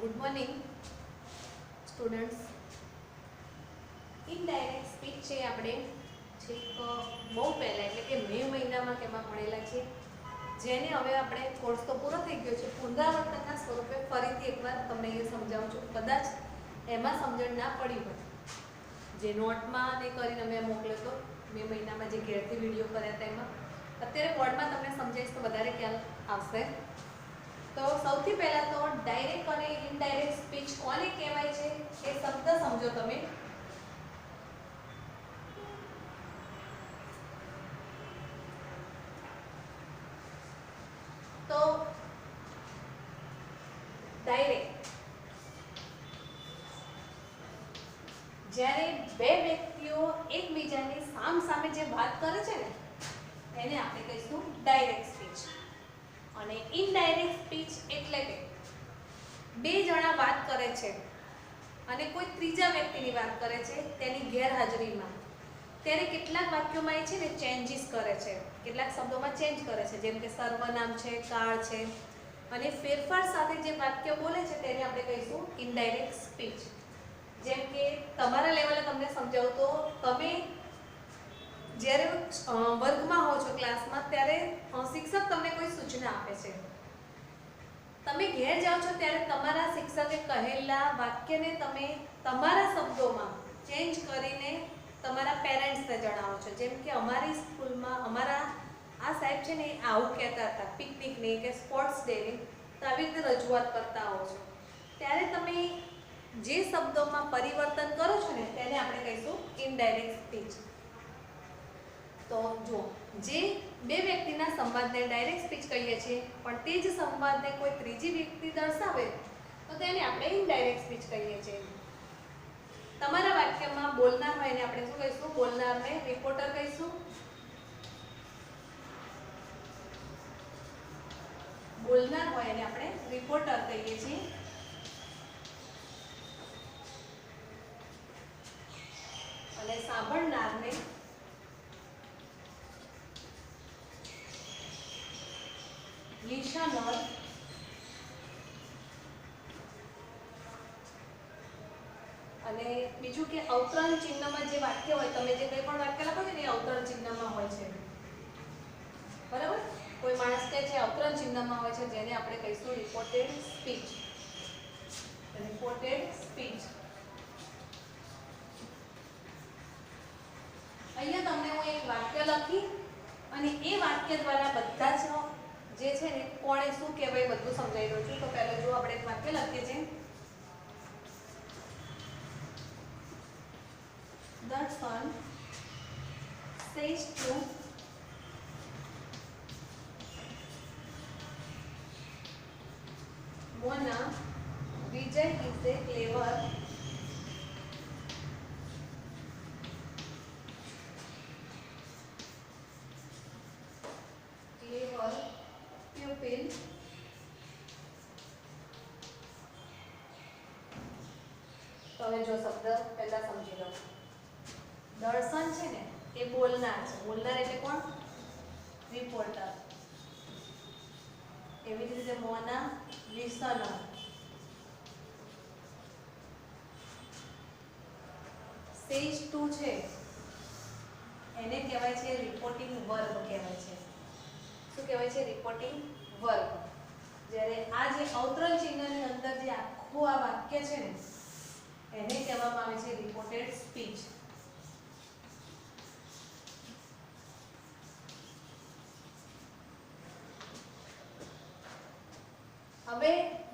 Good morning students. Indirect speech છે આપણે છેક બહુ પહેલાં એટલે કે મે મહિનામાં કેમાં ભણેલા છે, જેને હવે આપણે કોર્સ તો પૂરો થઈ ગયો છે, પુનરાવર્તનના સ્વરૂપે ફરીથી એકવાર તમને એ સમજાવું છું. કદાચ એમાં સમજણ ના પડી હોય, જે નોટમાં ને કરીને મેં મોકલ્યો તો મે મહિનામાં જે ઘેરથી વિડીયો કર્યા હતા એમાં, અત્યારે બોર્ડમાં તમને સમજાઈશ તો વધારે ખ્યાલ આવશે. તો સૌથી પહેલા તો ડાયરેક્ટ અને ઇનડાયરેક્ટ સ્પીચ કોને કહેવાય છે એ શબ્દ સમજો તમે. તો ડાયરેક્ટ જ્યારે બે વ્યક્તિઓ એકબીજાની સામસામે જે વાત કરે છે ને એને આપણે કહીશું ડાયરેક્ટ સ્પીચ. અને ઇનડાયરેક્ટ સ્પીચ એટલે કે બે જણા વાત કરે છે અને કોઈ ત્રીજા વ્યક્તિની વાત કરે છે તેની ગેરહાજરીમાં, ત્યારે કેટલાક વાક્યોમાં એ છે ને ચેન્જીસ કરે છે, કેટલાક શબ્દોમાં ચેન્જ કરે છે, જેમ કે સર્વનામ છે, કાળ છે, અને ફેરફાર સાથે જે વાક્ય બોલે છે તેને આપણે કહીશું ઇનડાયરેક્ટ સ્પીચ. જેમ કે તમારા લેવલે તમને સમજાવું તો તમે જ્યારે વર્ગમાં હો છો ક્લાસમાં, ત્યારે શિક્ષક તમને કોઈ સૂચના આપે છે, તમે ઘેર જાઓ છો ત્યારે તમારા શિક્ષકે કહેલા વાક્યને તમે તમારા શબ્દોમાં ચેન્જ કરીને તમારા પેરેન્ટ્સને જણાવો છો. જેમ કે અમારી સ્કૂલમાં અમારા આ સાહેબ છે ને આવું કહેતા હતા પિકનિકની કે સ્પોર્ટ્સ ડેની, તો આવી રીતે રજૂઆત કરતા હો છો, ત્યારે તમે જે શબ્દોમાં પરિવર્તન કરો છો ને તેને આપણે કહીશું ઇનડાયરેક્ટ સ્પીચ. તો જો જે બે વ્યક્તિના સંવાદને ડાયરેક્ટ સ્પીચ કહીએ છીએ, પણ તે જ સંવાદને કોઈ ત્રીજી વ્યક્તિ દર્શાવે તો તેને આપણે ઇનડાયરેક્ટ સ્પીચ કહીએ છીએ. તમારા વાક્યમાં બોલનાર હોય એને આપણે શું કહીશું? બોલનારને રિપોર્ટર કહીશું. બોલનાર હોય એને આપણે રિપોર્ટર કહીએ છીએ. અને સાંભળનારને લિસનર. અને બીજું કે અવતરણ ચિહ્નમાં જે વાક્ય હોય, તમે જે કંઈ પણ વાક્ય લખો છો ને એ અવતરણ ચિહ્નમાં હોય છે, બરાબર? કોઈ માણસ કહે છે અવતરણ ચિહ્નમાં હોય છે, જેને આપણે કહીશું રિપોર્ટેડ સ્પીચ. Reported speech. અહીંયા તમને હું એક વાક્ય લખી અને એ વાક્ય દ્વારા બધા જ જે છે ને કોણે શું કહેવાય બધું સમજાવી દઉં છું. તો પહેલા જો આપણે એક વાક્ય લખીએ છીએ, The son says to Mona, Vijay is a clever pupil. તો હવે જો શબ્દ પહેલા સમજી લો. દર્શન છે ને એ બોલનાર છે, બોલનાર એટલે કોણ? રિપોર્ટર. એવી જ રીતે મોના લિસનર. સેજ ટુ છે એને કહેવાય છે રિપોર્ટિંગ વર્બ કહેવાય છે. શું કહેવાય છે? Reporting verb. જ્યારે આ જે અવતરણ ચિહ્નની અંદર જે આખું આ વાક્ય છે ને એને કહેવામાં આવે છે રિપોર્ટેડ સ્પીચ. હવે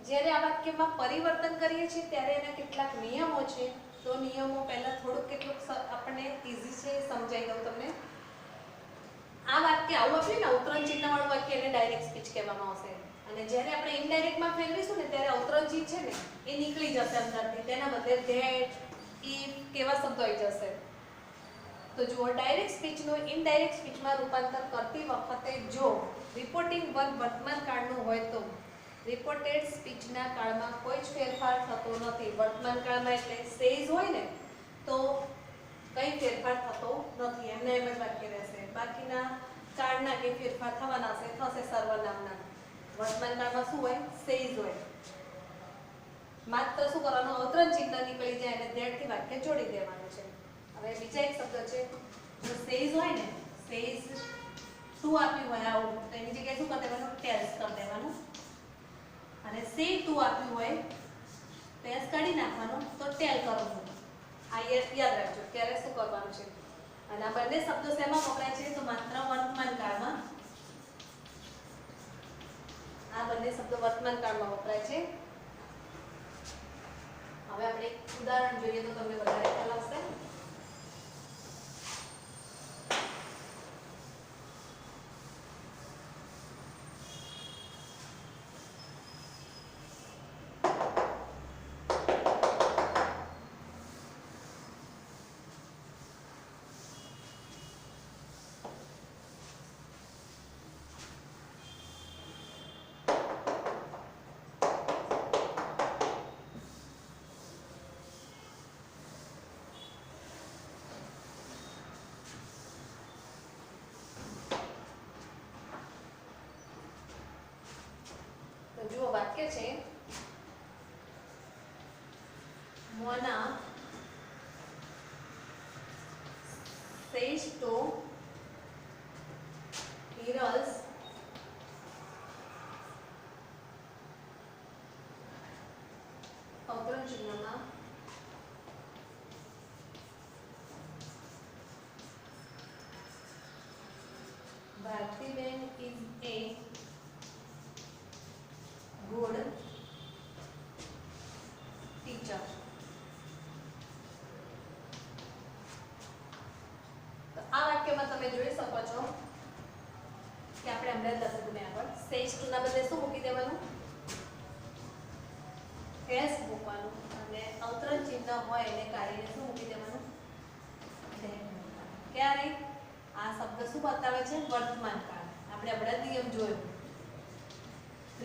જ્યારે આ વાક્યમાં પરિવર્તન કરીએ છીએ ત્યારે એના કેટલાક નિયમો છે. તો નિયમો પહેલા થોડુંક કેટલુંક આપણને ઈઝી છે સમજાવી દઉં તમને. આ વાક્ય આવું આપ્યું ને અવતરણ ચિહ્ન વાળું વાક્ય એને ડાયરેક્ટ સ્પીચ કહેવામાં આવશે. અને જ્યારે આપણે ઇનડાયરેક્ટમાં ફેરવીશું ને ત્યારે અવતરણ ચિહ્ન છે ને એ નીકળી જશે અંદરથી, તેના બદલે ધેટ, ઇફ કેવા શબ્દો આવી જશે. તો જુઓ, ડાયરેક્ટ સ્પીચનું ઇનડાયરેક્ટ સ્પીચમાં રૂપાંતર કરતી વખતે જો રિપોર્ટિંગ વર્બ વર્તમાન કાળનું હોય તો રિપોર્ટેડ સ્પીચના કાળમાં કોઈ જ ફેરફાર થતો નથી. વર્તમાન કાળમાં એટલે સેઝ હોય ને તો કંઈ ફેરફાર થતો નથી, એમને એમ જ વાક્ય રહેશે. બાકીના કાળના કે ફેરફાર થવાના થશે સર્વનામના. વર્તમાન કાળમાં શું હોય? સેઝ હોય. માત્ર શું કરવાનું, અવતરણ ચિહ્ન નીકળી જાય અને ધેડ થી વાક્ય જોડી દેવાનું છે. હવે બીજા એક શબ્દ છે, જો સેઝ હોય ને, સેઝ ટુ આપ્યું હોય આવું તો એની જગ્યાએ શું કરી દેવાનું, ટેલ્સ કરી દેવાનું. અને સે ટુ આપ્યું હોય ટેલ્સ કાઢી નાખવાનું તો ટેલ કરવાનું. આ યાદ રાખજો ત્યારે શું કરવાનું છે. અને આ બંને શબ્દો શેમાં વપરાય છે, તો માત્ર વર્તમાન કાળમાં. આ બંને શબ્દો વર્તમાન કાળમાં વપરાય છે. હવે આપણે એક ઉદાહરણ જોઈએ તો તમને વધારે ખ્યાલ આવશે. જુઓ વાક્ય છે, મોના says to Hiraz અવતરણ ચિહ્નમાં ભારતીબેન is a good teacher. તો આ વાક્યમાં તમે જોઈ શકો છો કે આપણે હમણાં જ લખ્યું મેં આગળ, સેજ ટુ ના બદલે શું મૂકી દેવાનું, એસ મૂકવાનું. અને અવતરણ ચિહ્ન હોય એને કાઢીને શું મૂકી દેવાનું, ક્યારે. આ શબ્દ શું બતાવે છે, વર્તમાન કાળ. આપણે હમણાં જ નિયમ જોયો,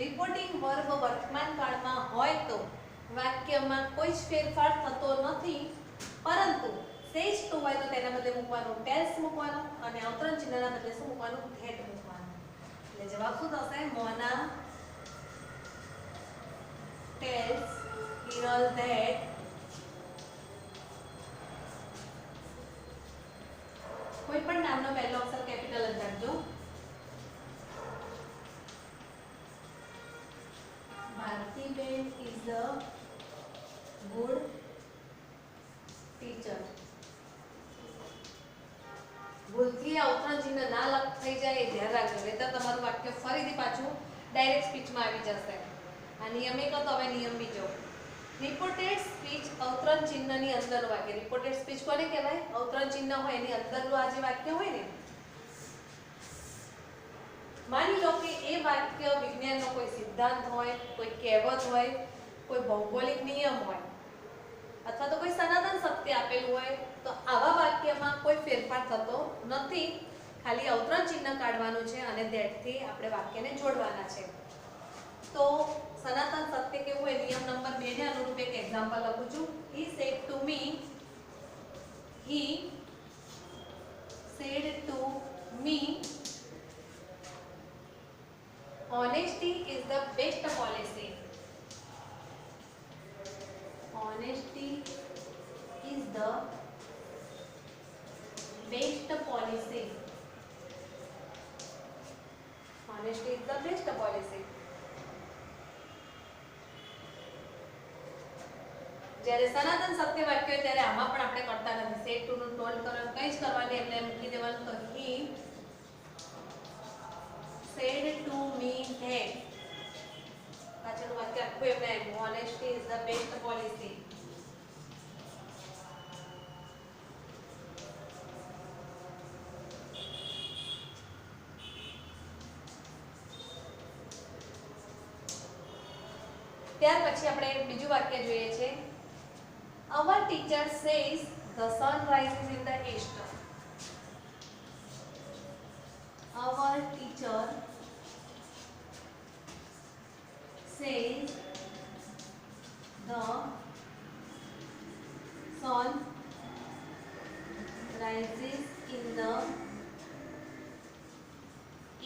રિપોર્ટિંગ વર્બ વર્તમાન કાળમાં હોય તો વાક્યમાં કોઈ જ ફેરફાર થતો નથી, પરંતુ સેજ ટુ હોય તો તેના બદલે મૂકવાનું ટેલ્સ મૂકવાનું અને અવતરણ ચિહ્નના બદલે શું મૂકવાનું, ધેટ મૂકવાનું. એટલે જવાબ શું થશે, મોના ટેલ્સ હિરલ ધેટ કોઈ પણ નામનો પહેલો અક્ષર કેપિટલ જ રાખજો. ભારતીબેન is a good teacher. ભૂલથી અવતરણ ચિહ્ન ના લખ થઈ જાય એ ધ્યાન રાખજો, નહીતર તમારું વાક્ય ફરીથી પાછું ડાયરેક્ટ સ્પીચમાં આવી જશે. આ નિયમ એક હતો, હવે નિયમ બીજો. રિપોર્ટેડ સ્પીચ અવતરણ ચિહ્નની અંદરનું વાક્ય. રિપોર્ટેડ સ્પીચ કોને કહેવાય, અવતરણ ચિહ્ન હોય એની અંદરનું આ જે વાક્ય હોય ને, માની લો કે એ વાક્ય વિજ્ઞાનનો કોઈ સિદ્ધાંત હોય, કોઈ કહેવત હોય, કોઈ ભૌગોલિક નિયમ હોય, અથવા તો કોઈ સનાતન સત્ય આપેલું હોય, તો આવા વાક્યમાં કોઈ ફેરફાર થતો નથી, ખાલી અવતરણ ચિહ્ન કાઢવાનું છે અને ધેટ થી આપણે વાક્યને જોડવાના છે. તો સનાતન સત્ય કેવું હોય, નિયમ નંબર 2 ને અનુરૂપ એક એક્ઝામ્પલ લખું છું. he said to me honesty is the best policy. Honesty is the best policy. Honesty is the best policy. જ્યારે સનાતન સત્ય વાક્ય હોય ત્યારે આમાં પણ આપણે કરતા નથી, સેટ ટુ નું ટોલ કરવાનું કંઈ જ કરવાની, એટલે મૂકી દેવાનું. તો he said to me that, પાછળનું વાક્ય આખું એમને આપ્યું, honesty is the best policy. ત્યાર પછી આપણે બીજું વાક્ય જોઈએ છે, our teacher says the sun rises in the east. Our teacher says the sun rises in the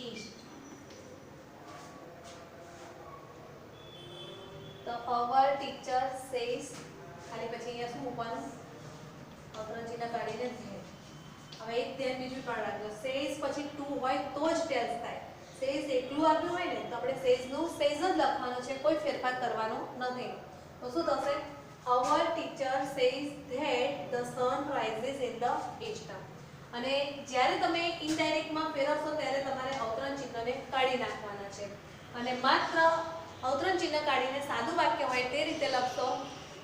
east. So our teacher says ખાલી પછી અહીંયા શું મૂકવાનું અવતરણ ચિહ્ન કાઢીને ધેટ. હવે એક ધ્યાન બીજું પણ રાખજો, સેઝ પછી ટુ હોય તો જ ટેલ્સ થાય. સેઝ એકલું આપ્યું હોય ને તો આપણે સેઝનું સેઝ જ લખવાનું છે, કોઈ ફેરફાર કરવાનો નથી. તો શું થશે? Our teacher says that the sun rises in the East. અને જ્યારે તમે ઇનડાયરેક્ટમાં ફેરવશો ત્યારે તમારે અવતરણ ચિહ્નને કાઢી નાખવાના છે અને માત્ર અવતરણ ચિહ્ન કાઢીને સાદું વાક્ય હોય તે રીતે લખશો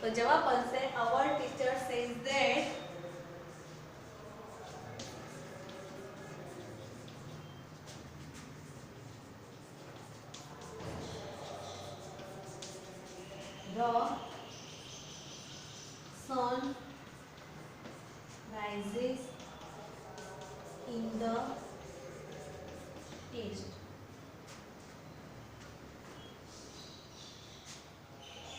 તો જવાબ બનશે our teacher says that the sun rises in the east.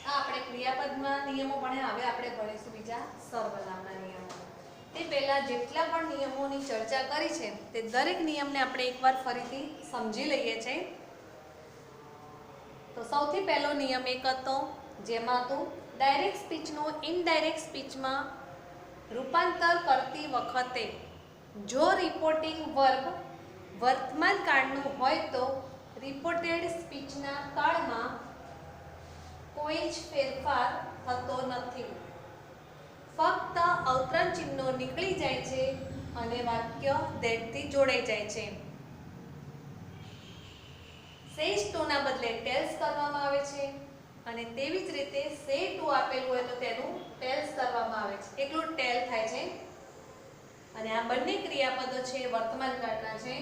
આપણે ક્રિયાપદમાં નિયમો ભણ્યા, હવે આપણે ભણીશું બીજા સર્વનામના નિયમો. તે પહેલા જેટલા પણ નિયમોની ચર્ચા કરી છે તે દરેક નિયમને આપણે એકવાર ફરીથી સમજી લઈએ છીએ. તો સૌથી પહેલો નિયમ એક હતો જેમાં હતું ડાયરેક્ટ સ્પીચનું ઇનડાયરેક્ટ સ્પીચમાં રૂપાંતર કરતી વખતે જો રિપોર્ટિંગ વર્બ વર્તમાન કાળનું હોય તો રિપોર્ટેડ સ્પીચના કાળમાં કોઈ જ ફેરફાર થતો નથી. ફક્ત અવતરણ ચિહ્નો નીકળી જાય છે અને વાક્ય ધેટથી જોડાઈ જાય છે. સેઝ ટુ ના બદલે ટેલ્સ કરવામાં આવે છે અને તેવી જ રીતે સે ટુ આપેલું હોય તો તેનું ટેલ્સ કરવામાં આવે છે, એકલું ટેલ થાય છે. અને આ બંને ક્રિયાપદો છે વર્તમાન કાળના છે.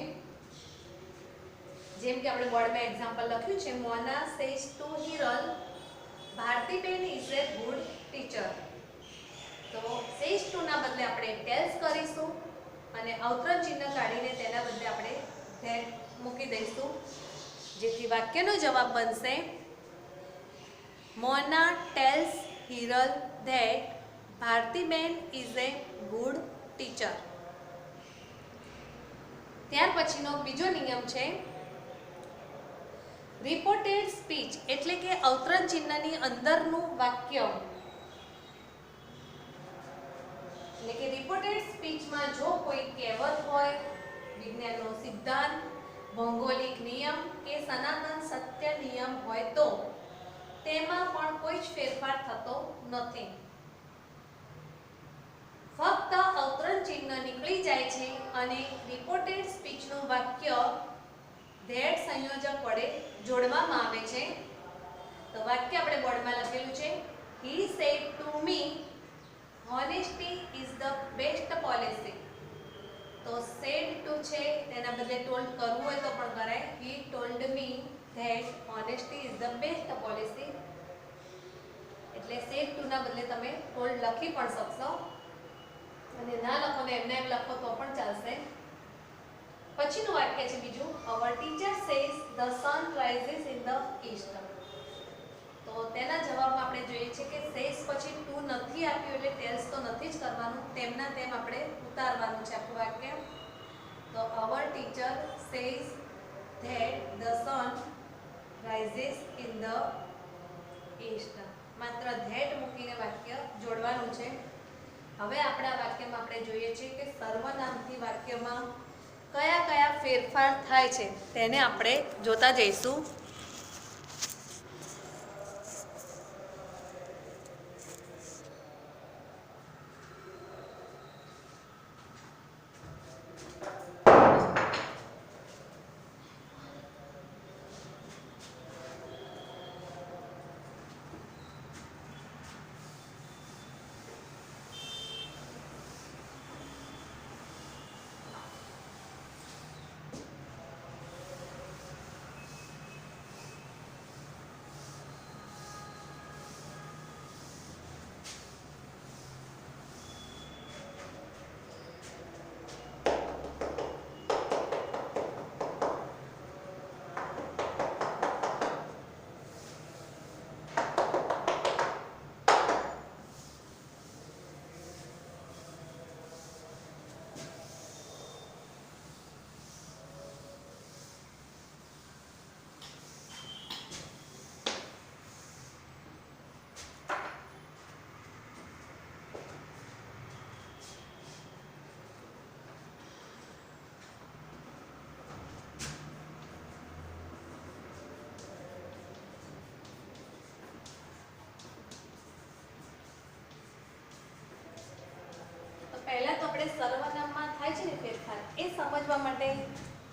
જેમ કે આપણે બોર્ડમાં એક્ઝામ્પલ લખ્યું છે, Mona says to Hiral Bharatiben is a good teacher. તો સેઝ ટુ ના બદલે આપણે ટેલ્સ કરીશું અને અવતરણ ચિહ્ન કાઢીને તેના બદલે આપણે ધેટ મૂકી દઈશું, જેથી વાક્યનો જવાબ બનશે Mona tells Hiral that Bharatiben is a good teacher. ત્યાર પછીનો બીજો નિયમ છે રિપોર્ટેડ સ્પીચ, એટલે કે અવતરણ ચિહ્નની અંદરનું વાક્ય. એટલે કે રિપોર્ટેડ સ્પીચમાં જો કોઈ કહેવત હોય, વિજ્ઞાનનો સિદ્ધાંત, ભૌગોલિક નિયમ કે સનાતન સત્ય નિયમ હોય તો તેમાં પણ કોઈ જ ફેરફાર થતો નથી. ફક્ત અવતરણ ચિહ્ન નીકળી જાય છે અને રિપોર્ટેડ સ્પીચનું વાક્ય ધેટ સંયોજક વડે જોડવામાં આવે છે. તો વાક્ય આપણે બોર્ડમાં લખેલું છે, he said to me honesty is the best policy. તો સેડ ટુ છે તેના બદલે ટોલ્ડ કરવું હોય તો પણ કરાય. He told me that honesty is the best policy. એટલે સેડ ટુ ના બદલે તમે ટોલ્ડ લખી પણ શકશો અને ના લખો ને એમને એમ લખો તો પણ ચાલશે. પછીનું વાક્ય છે બીજું, our teacher says the sun rises in the East. તો તેના જવાબમાં આપણે જોઈએ છે કે સેઝ પછી ટુ નથી આપ્યું એટલે ટેલ્સ તો નથી જ કરવાનું, તેમના તેમ આપણે ઉતારવાનું છે આખું વાક્ય. તો our teacher says that the sun rises in the East. માત્ર ધેટ મૂકીને વાક્ય જોડવાનું છે. હવે આપણા વાક્યમાં આપણે જોઈએ છીએ કે સર્વનામથી વાક્યમાં કયા કયા ફેરફાર થાય છે તેને આપણે જોતા જઈશું. આપણે સર્વનામમાં થાય છે ને ફેરફાર એ સમજવા માટે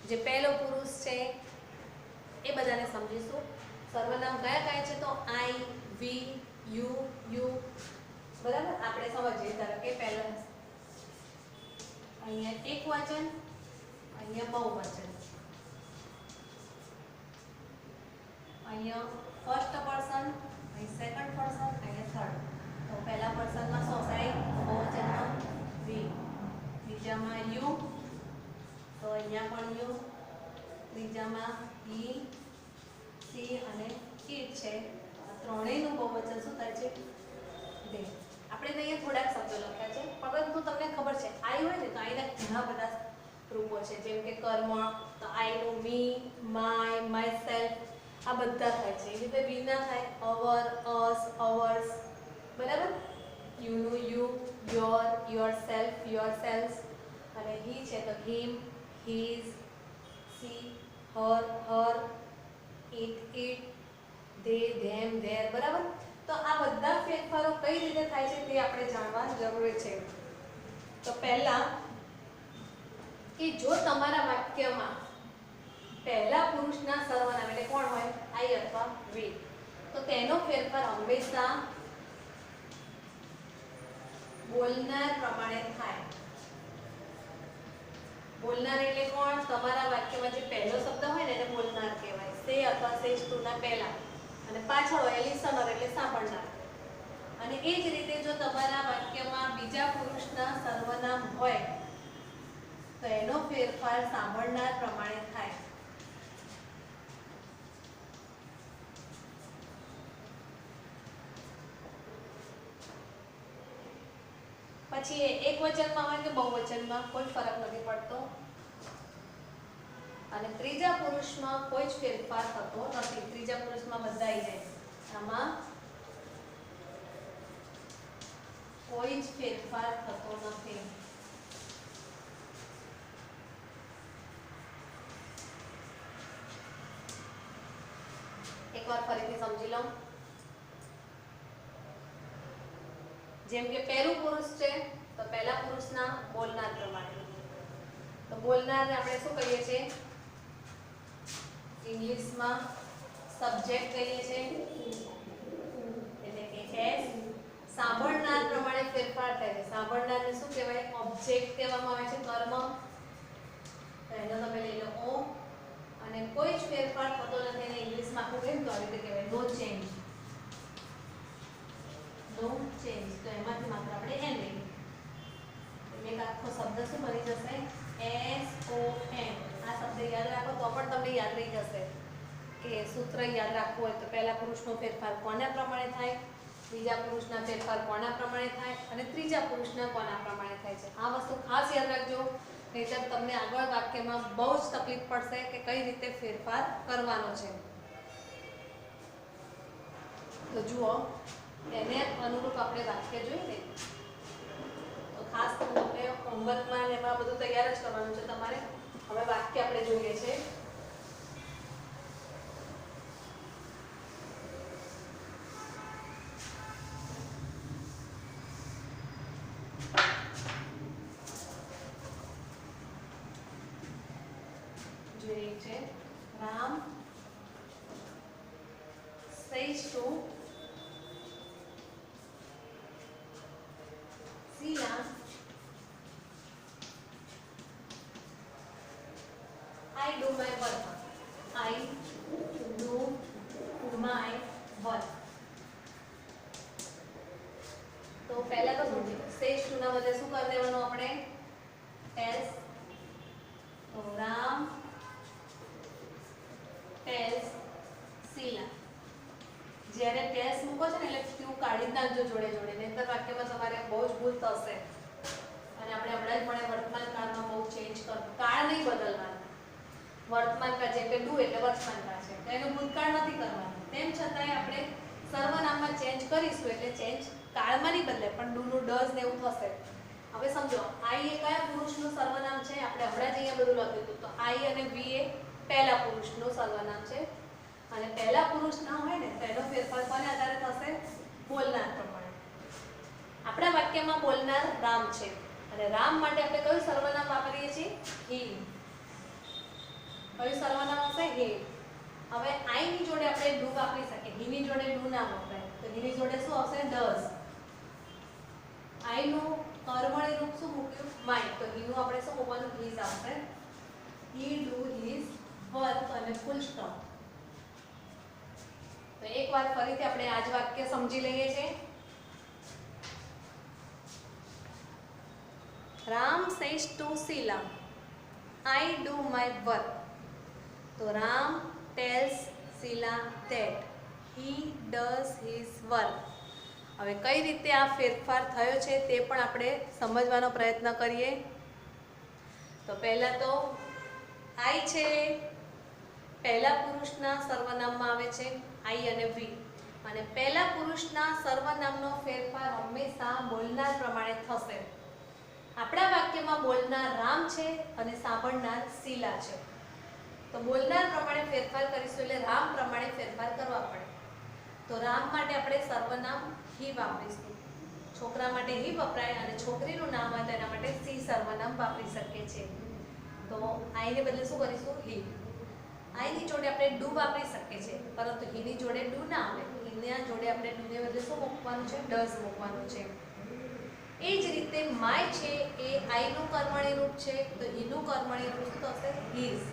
જે પહેલો પુરુષ છે એ બધાને સમજીશું. સર્વનામ કયા કયા છે તો આઈ, વી, યુ, યુ. બરાબર, આપણે સમજીએ. ધારો કે પહેલા અહીંયા એકવચન, અહીંયા બહુવચન, અહીંયા ફર્સ્ટ પર્સન, અહીં સેકન્ડ પર્સન, અહીંયા થર્ડ. તો પહેલા પર્સનમાં સોસાઈ, બહુવચનમાં વી, બીજામાં યુ, તો અહીંયા પણ યુ, ત્રીજામાં હી, સી અને ઇટ છે. ત્રણેયનું બહુવચન શું થાય છે? દે. આપણે અહીંયા થોડાક શબ્દો લખ્યા છે, પરંતુ તમને ખબર છે આઈ હોય ને તો આઈના ઘણા બધા રૂપો છે. જેમ કે કર્મ, તો આઈનું મી, માય, માય સેલ્ફ, આ બધા થાય છે. એ રીતે વી ના થાય અવર, અસ, અવર્સ. બરાબર, યુનું you, your, your yourself yourself he છે તો him, his, she, her, her, it, it, they, them, their. બરાબર, તો આ બધા ફેરફારો કઈ રીતે થાય છે તે આપણે જાણવા જરૂરી છે. તો પહેલા કે જો તમારા વાક્યમાં પહેલા પુરુષના સર્વનામ એટલે કોણ હોય? આઈ અથવા વી, તો તેનો ફેરફાર હંમેશા બોલનાર પ્રમાણે થાય. બોલનાર એટલે કોણ? તમારા વાક્યમાં જે પહેલો શબ્દ હોય ને એને બોલનાર કહેવાય. સે અથવા સેજ ટુ ના પહેલા, અને પાછળ હોય લિસનર એટલે સાંભળનાર. અને એ જ રીતે જો તમારા વાક્યમાં બીજા પુરુષના સર્વનામ હોય તો એનો ફેરફાર સાંભળનાર પ્રમાણે થાય. પછી એક વચનમાં હોય કે બહુવચનમાં કોઈ ફરક નથી પડતો. અને ત્રીજા પુરુષમાં કોઈ જ ફેરફાર થતો નથી. ત્રીજા પુરુષમાં બધા આવી જાય. આમાં કોઈ જ ફેરફાર થતો નથી. એકવાર ફરીથી સમજી લો. જેમ કે પહેલું પુરુષ છે તો પહેલા પુરુષના બોલનાર પ્રમાણે. તો બોલનારને આપણે શું કહીએ છીએ? ઇંગ્લિશમાં સબ્જેક્ટ કહીએ છીએ, એટલે કે એસ. સાંભળનાર પ્રમાણે ફેરફાર થાય છે. સાંભળનારને શું કહેવાય? ઓબ્જેક્ટ કહેવામાં આવે છે. કર્મ, તો એનો તમે લઈ લો ઓ. અને કોઈ જ ફેરફાર થતો નથી એને ઇંગ્લિશમાં આખું કેમ તો આવી રીતે કહેવાય? નો ચેન્જ. નો ચેન્જ. તો એમાંથી માત્ર આપણે એન લઈએ એટલે એક આખો શબ્દ શું બની જશે? S O N. આ શબ્દ યાદ રાખો તો પણ તમને યાદ રહી જશે કે સૂત્ર યાદ રાખવું હોય તો પહેલા પુરુષનો ફેરફાર કોના પ્રમાણે થાય, બીજા પુરુષના ફેરફાર કોના પ્રમાણે થાય અને ત્રીજા પુરુષના કોના પ્રમાણે થાય છે. આ વસ્તુ ખાસ યાદ રાખજો, નહીંતર તમને આગળ વાક્યમાં બહુ જ તકલીફ પડશે કે કઈ રીતે ફેરફાર કરવાનો છે. તો જુઓ, એને અનુરૂપ આપણે વાક્ય જોઈએ તો ખાસ તમને હોમવર્કમાં એમાં બધું તૈયાર જ કરવાનું છે તમારે. હવે વાક્ય આપણે જોઈએ છે. જોઈએ છે Ram says to Sila, I do my work. I do my work. તો પહેલા તો સમજો says to ના બદલે શું કરી દેવાનું આપણે? tells. તો રામ tells Sila. જ્યારે ટેસ મૂકો છો ને એટલે ક્યુ કાઢી નાખજો જોડે જોડે, નહીંતર વાક્યમાં તમારે બહુ જ ભૂલ થશે. અને આપણે હમણાં જ ભણે વર્તમાન કાળમાં બહુ ચેન્જ કરવું, કાળ નહીં બદલવાનું. વર્તમાન કાળ જેમ કે ડુ એટલે વર્તમાન કાળ છે તો એનું ભૂતકાળ નથી કરવાનું. તેમ છતાંય આપણે સર્વનામમાં ચેન્જ કરીશું એટલે ચેન્જ કાળમાં નહીં બદલે પણ ડુનું ડઝ ને એવું થશે. હવે સમજો આઈ એ કયા પુરુષનું સર્વનામ છે? આપણે હમણાં જ અહીંયા બધું લખ્યું હતું. તો આઈ અને વી એ પહેલા પુરુષનું સર્વનામ છે. અને પહેલા પુરુષ ના હોય ને તો એનો ફેરફાર કોને આધારે થશે? બોલનાર પ્રમાણે. આપણા વાક્યમાં બોલનાર રામ છે અને રામ માટે આપણે કયું સર્વનામ વાપરીએ છીએ? him. કયું સર્વનામ હશે? him. હવે I ની જોડે આપણે do વાપરી શકીએ. he ની જોડે do ના વપરાય. તો he ની જોડે શું આવશે? does. I નું કર્મણી રૂપ શું મૂક્યું? might. તો he નું આપણે શું મૂકવાનું? his આવશે. he do his work અને full stop. તો એકવાર ફરીથી આપણે આ જ વાક્ય સમજી લઈએ છીએ. Ram says to Sheila, I do my work. તો Ram tells Sheila that he does his work. હવે કઈ રીતે આ ફેરફાર થયો છે તે પણ આપણે સમજવાનો પ્રયત્ન કરીએ. તો પહેલા તો I છે પહેલા પુરુષના સર્વનામમાં આવે છે I અને we, અને પહેલા પુરુષના સર્વનામનો ફેરફાર હંમેશા બોલનાર પ્રમાણે થશે. આપણા વાક્યમાં બોલનાર રામ છે અને સાંભળનાર શીલા છે. તો બોલનાર પ્રમાણે ફેરફાર કરીશું એટલે રામ પ્રમાણે ફેરફાર કરવા પડે. તો રામ માટે આપણે સર્વનામ he વાપરીશું. છોકરા માટે he વપરાય અને છોકરીનું નામ હોય તો એના માટે she સર્વનામ વાપરી શકીએ છીએ. તો I ને બદલે શું કરીશું? he. I ની જોડે આપણે do વાપરી શકીએ છીએ, પરંતુ he ની જોડે do ના આવે. he ના જોડે આપણે do ને બદલે શું મૂકવાનું છે? does મૂકવાનું છે. એ જ રીતે my છે એ I નું કર્મણી રૂપ છે, તો he નું કર્મણી રૂપ શું થશે? his.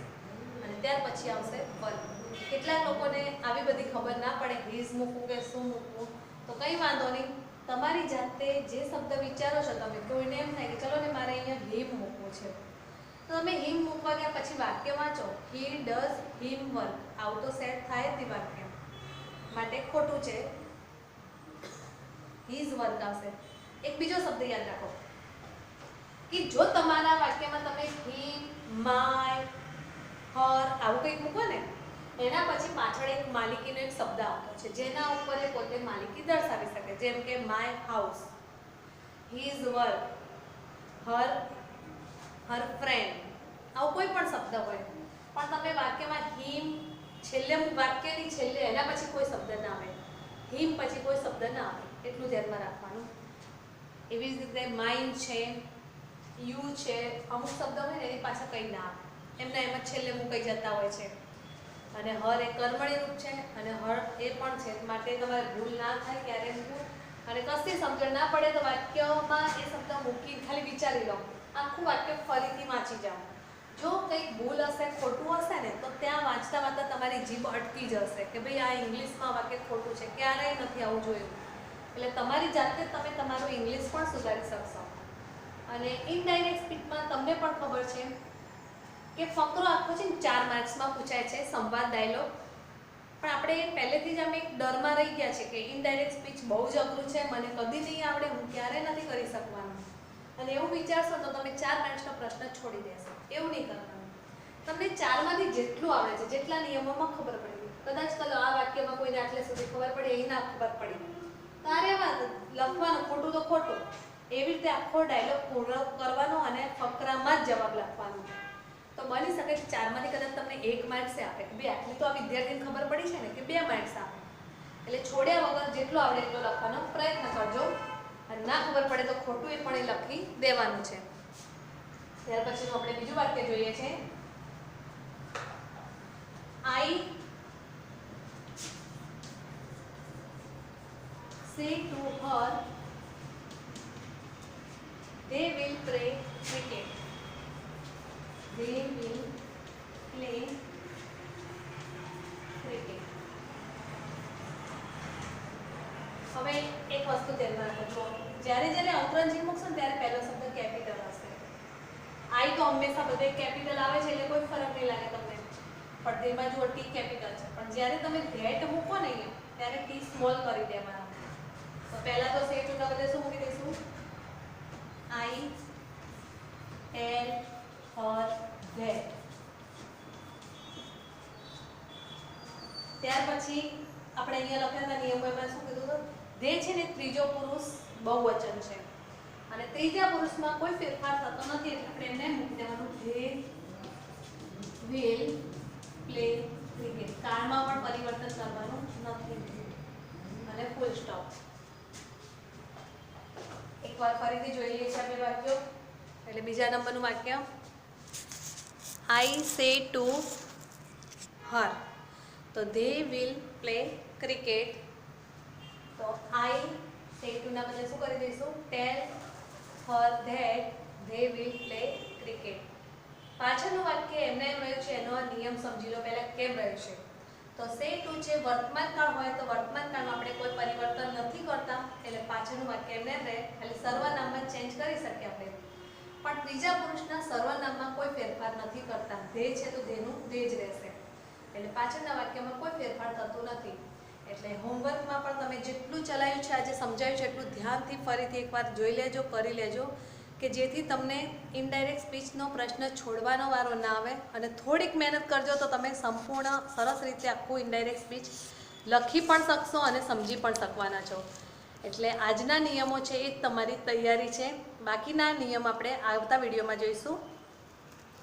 અને ત્યાર પછી આવશે work. કેટલાક લોકોને આવી બધી ખબર ના પડે his મૂકવું કે શું મૂકવું, તો કંઈ વાંધો નહીં. તમારી જાતે જે શબ્દ વિચારો છો તમે, કોઈને એમ થાય કે ચલો ને મારે અહીંયા him મૂકવું છે, તો તમે him મૂકવા ગયા પછી વાક્ય વાંચો he does him work. આવું તો સેટ થાય જ વાક્ય, માટે ખોટું છે. his work આવશે. એક બીજો શબ્દ યાદ રાખો કે જો તમારા વાક્યમાં તમે him, my, her આવું કંઈક મૂકો ને, એના પછી પાછળ એક માલિકીનો એક શબ્દ આવતો છે જેના ઉપર એ પોતે માલિકી દર્શાવી શકે. જેમ કે my house, his work, her friend, આવું કોઈ પણ શબ્દ હોય, પણ તમે વાક્યમાં him છેલ્લે વાક્યની છેલ્લે એના પછી કોઈ શબ્દ ના આવે, him પછી કોઈ શબ્દ ના આવે, એટલું ધ્યાનમાં રાખવાનું. એવી જ રીતે mine છે, you છે, અમુક શબ્દ હોય ને એની પાછળ કંઈ ના આવે, એમને એમ જ છેલ્લે મૂકાઈ જતા હોય છે. અને હર એ કર્મણી રૂપ છે અને હર એ પણ છે, માટે તમારે ભૂલ ના થાય ક્યારે મૂકવું. અને કશી સમજણ ના પડે તો વાક્યમાં એ શબ્દ મૂકી ખાલી વિચારી લો, આખું વાક્ય ફરીથી વાંચી જાઓ. જો કંઈક ભૂલ હશે, ખોટું હશે ને, તો ત્યાં વાંચતા વાંચતા તમારી જીભ અટકી જશે કે ભાઈ આ ઇંગ્લિશમાં વાક્ય ખોટું છે, ક્યારેય નથી આવું જોયું. એટલે તમારી જાતે તમે તમારું ઇંગ્લિશ પણ સુધારી શકશો. અને ઇનડાયરેક્ટ સ્પીચમાં તમને પણ ખબર છે કે ફકરો આખો છે ને 4 માર્ક્સમાં પૂછાય છે, સંવાદ ડાયલોગ. પણ આપણે પહેલેથી જ અમે એક ડરમાં રહી ગયા છે કે ઇનડાયરેક્ટ સ્પીચ બહુ જ અઘરું છે, મને કદી નહીં આવડે, હું ક્યારે નથી કરી શકવાનું. અને એવું વિચારશો તો તમે 4 માર્ક્સનો પ્રશ્ન છોડી દેશો. એવું નહીં કરવાનું. તમને 4માંથી જેટલું આવડે છે, જેટલા નિયમોમાં ખબર પડી, કદાચ કલો આ વાક્યમાં કોઈને આટલે સુધી ખબર પડે, એ ના ખબર પડી, તારે લખવાનું ખોટું તો ખોટું, એવી રીતે આખો ડાયલોગ પૂર્ણ કરવાનો અને ફકરામાં જ જવાબ લખવાનો. તો બની શકે કે 4માંથી કદાચ તમને 1 માર્ક્સ આપે કે ભાઈ આટલી તો આ વિદ્યાર્થીને ખબર પડી છે ને, કે 2 માર્ક્સ આપે. એટલે છોડ્યા વગર જેટલો આવડે એટલો લખવાનો પ્રયત્ન કરજો. અને ના ખબર પડે તો ખોટું એ પણ એ લખી દેવાનું છે. ત્યાર પછીનું આપણે બીજું વાક્ય જોઈએ છે. I say to her they will play cricket. They will play cricket. હવે એક વસ્તુ ધ્યાનમાં રાખજો, જ્યારે અવતરણચિહ્ન મૂકશો ને ત્યારે પહેલો શબ્દ કેપિટલ હશે. I તો હંમેશા બધે કેપિટલ આવે છે એટલે કોઈ ફરક નહીં લાગે તમને, પણ તેમાં જો ટી કેપિટલ છે. પણ જ્યારે તમે ધેટ મૂકો ને ત્યારે ટી સ્મોલ કરી દેવાનો. તો પહેલા તો સે ટુ ના બદલે શું મૂકી દઈશું? I tell her that. ત્યાર પછી આપણે અહીંયા લખ્યા હતા નિયમોમાં શું કીધું હતું? ધે છે ને ત્રીજો પુરુષ બહુવચન છે અને ત્રીજા પુરુષમાં કોઈ ફેરફાર થતો નથી, એટલે આપણે એને મૂકી દેવાનું ધે વિલ પ્લે ક્રિકેટ. કાળમાં પણ પરિવર્તન કરવાનું નથી અને ફૂલ સ્ટોપ. એકવાર ફરીથી જોઈ લઈએ છીએ આપણે વાક્યો. બીજા નંબરનું વાક્ય આઈ સે ટુ હર, તો ધે વિલ પ્લે ક્રિકેટ. તો આઈ સે ટુના બદલે શું કરી દઈશું? Tell her that they will play cricket. પાછળનું વાક્ય એમને એમ રહ્યું છે, એનો નિયમ સમજી લો પહેલા કેમ રહ્યું છે. તો સે ટુ છે વર્તમાન કાળ હોય તો વર્તમાન કાળમાં આપણે કોઈ પરિવર્તન નથી કરતા, એટલે પાછળનું વાક્ય એમને એમ રહે, ખાલી સર્વનામમાં ચેન્જ કરી શકીએ આપણે. પણ ત્રીજા પુરુષના સર્વનામમાં કોઈ ફેરફાર નથી કરતા. ધે છે તો ધેનું ધે જ રહેશે, એટલે પાછળના વાક્યમાં કોઈ ફેરફાર થતો નથી. એટલે હોમવર્કમાં પણ તમે જેટલું ચલાવ્યું છે, આજે સમજાવ્યું છે, એટલું ધ્યાનથી ફરીથી એકવાર જોઈ લેજો, કરી લેજો, કે જેથી તમને ઇનડાયરેક્ટ સ્પીચનો પ્રશ્ન છોડવાનો વારો ના આવે. અને થોડીક મહેનત કરજો તો તમે સંપૂર્ણ સરસ રીતે આખું ઇનડાયરેક્ટ સ્પીચ લખી પણ શકશો અને સમજી પણ શકવાના છો. એટલે આજના નિયમો છે એ જ તમારી તૈયારી છે. બાકીના નિયમ આપણે આવતા વિડીયોમાં જોઈશું.